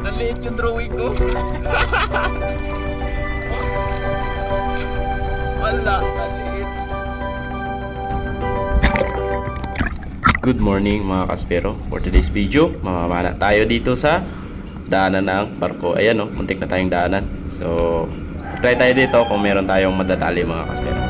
Nangliit yung drawing ko. Wala, nangliit. Good morning mga kaspero. For today's video, mamamana tayo dito sa daanan ng barko. Ayan o, muntik na tayong daanan. So, try tayo dito kung meron tayong madadali mga kaspero.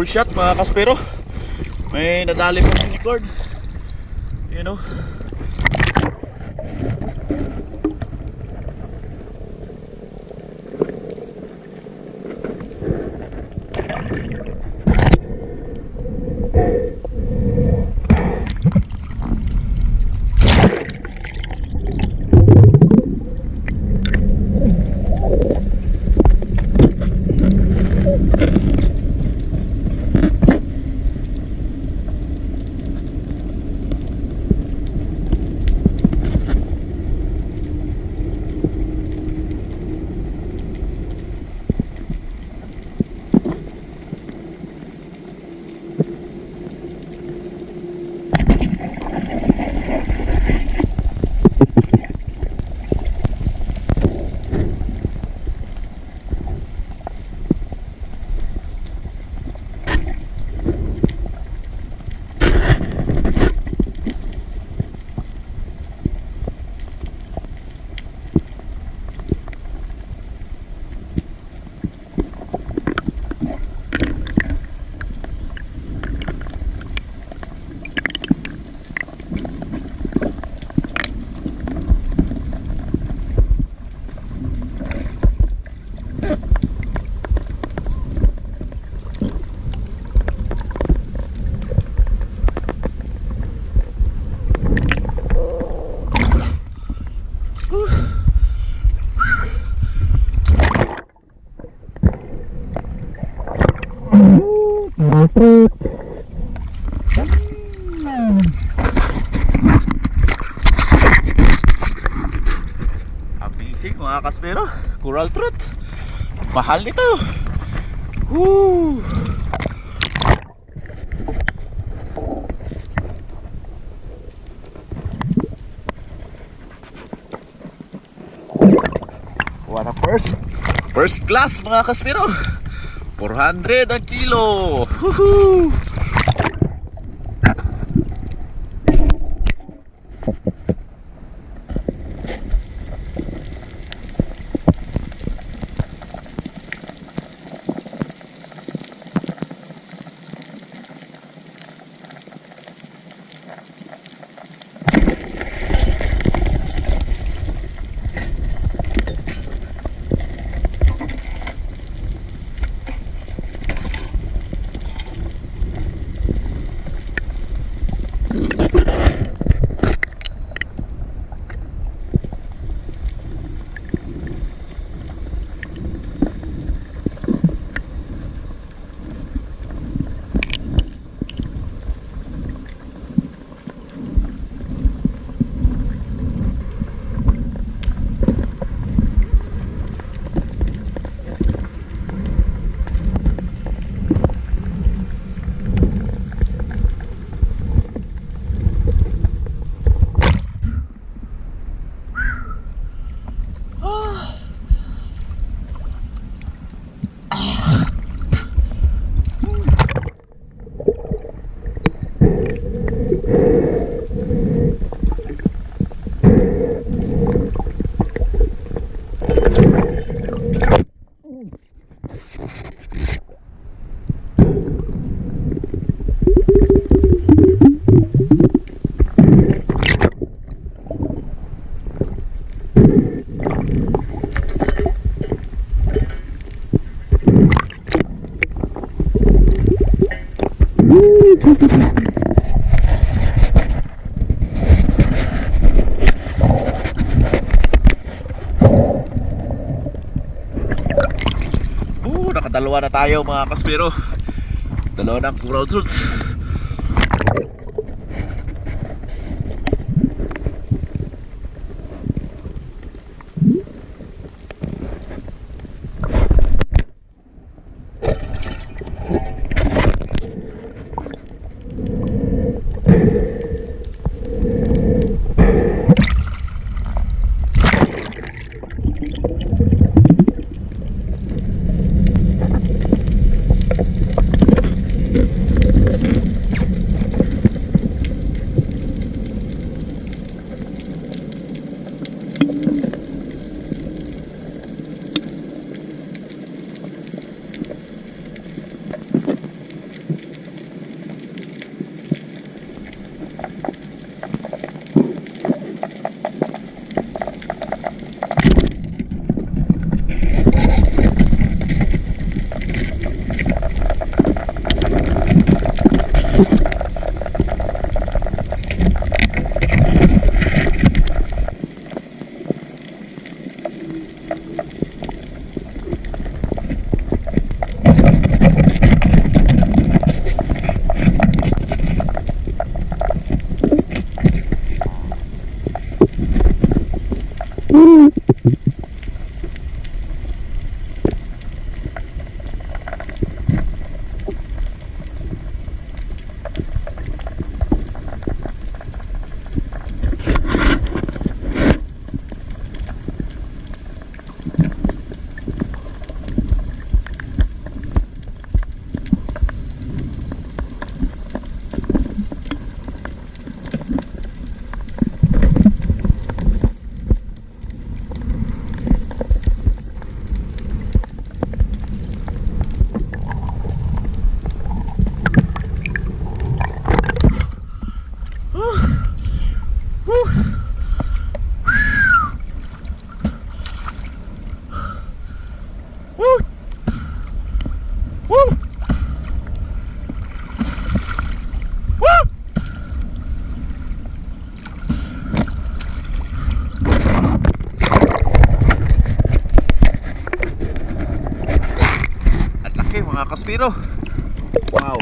Full shot mga kaspero. May nadali pa ng record. You know. Abisig mga kaspero, coral trout. Mahal nito. Woo! What a first class mga kaspero. 400 ang kilo. Woohoo! Nakadalawa na tayo mga kaspero. Dalawa ng coral trout. Mga kaspiro. Wow.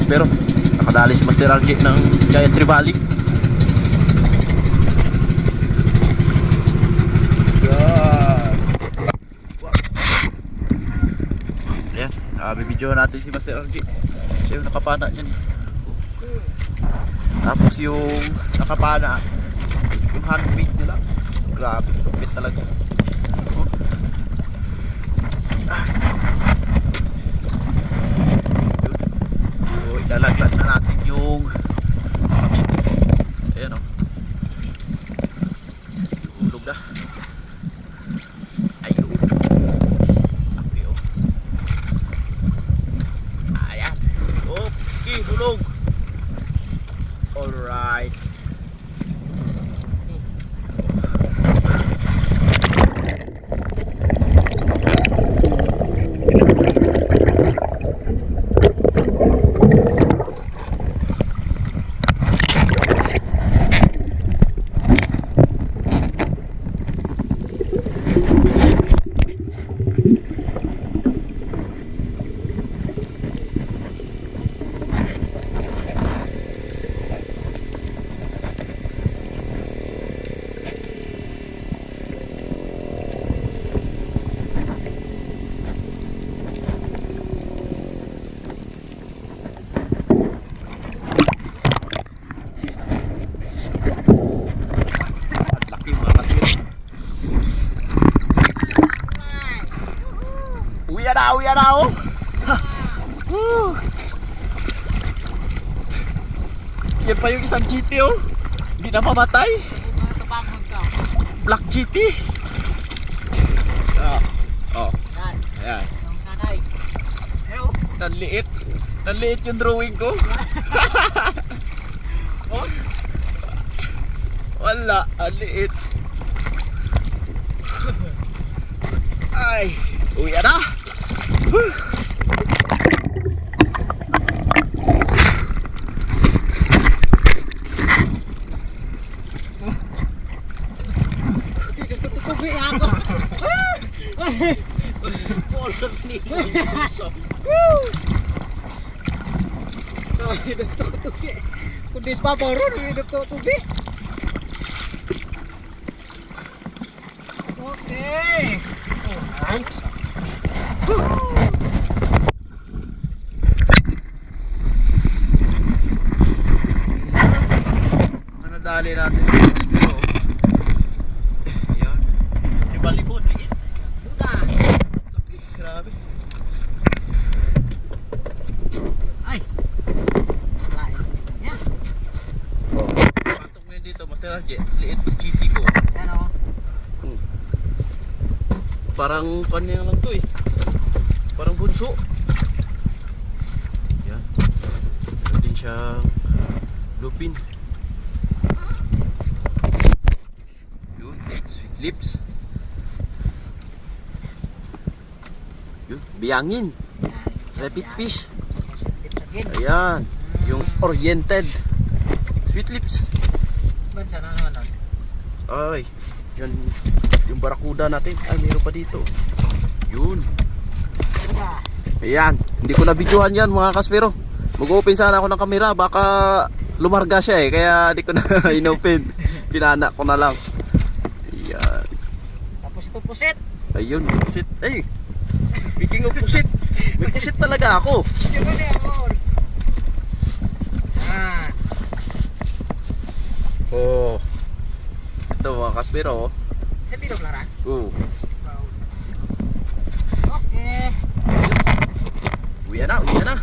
Pero nakadali si Master RJ ng Giant Trevally. Ayan, bibidyo natin si Master RJ. Siya yung nakapana niyan. Tapos yung nakapana, yung handmade nila, grabe, lupit talaga. Ilalaglag na natin yung ayan o, hulog na. Ayun, api o, ayan, okay, hulog. Alright. uwi na oh. Yan pa yung isang GT oh. Hindi na mamatay. Black GT. Oh. Ayan. Nanliit. Nanliit yung drawing ko. Oh. Wala, nanliit. Ay, uwi na. Kudis pa baru hidup tuh tubi. Oke. Ano dali natin yung hospital? Ayan. May balikod, liit. Udah. Laki, grabe. Ay. Lain. Ya. Patok mo yun dito, Master RJ. Liit yung GT ko. Yan oh. Parang kanya lang to eh. Parang bunso. Yan. Meron din siyang lupin. Yun, sweet lips. Yun, biyangin. Rapid fish. Ayan, yung oriented. Sweet lips. Bansa na naman. Ay, yan yung barakuda natin. Ay, meron pa dito. Yun. Ayan, hindi ko na videohan yan mga kaspero. Mag-open sana ako ng camera, baka lumarga siya eh, kaya hindi ko na inopen. Pinana ko na lang. Ayan. Tapos itu pusit. Ayun, may pusit. Ay, speaking of pusit, may pusit talaga ako. Coba nih amor. Nah, Oh. Ito mga kaspero. sepi dong Lara. Oke. Uwi na, uwi na.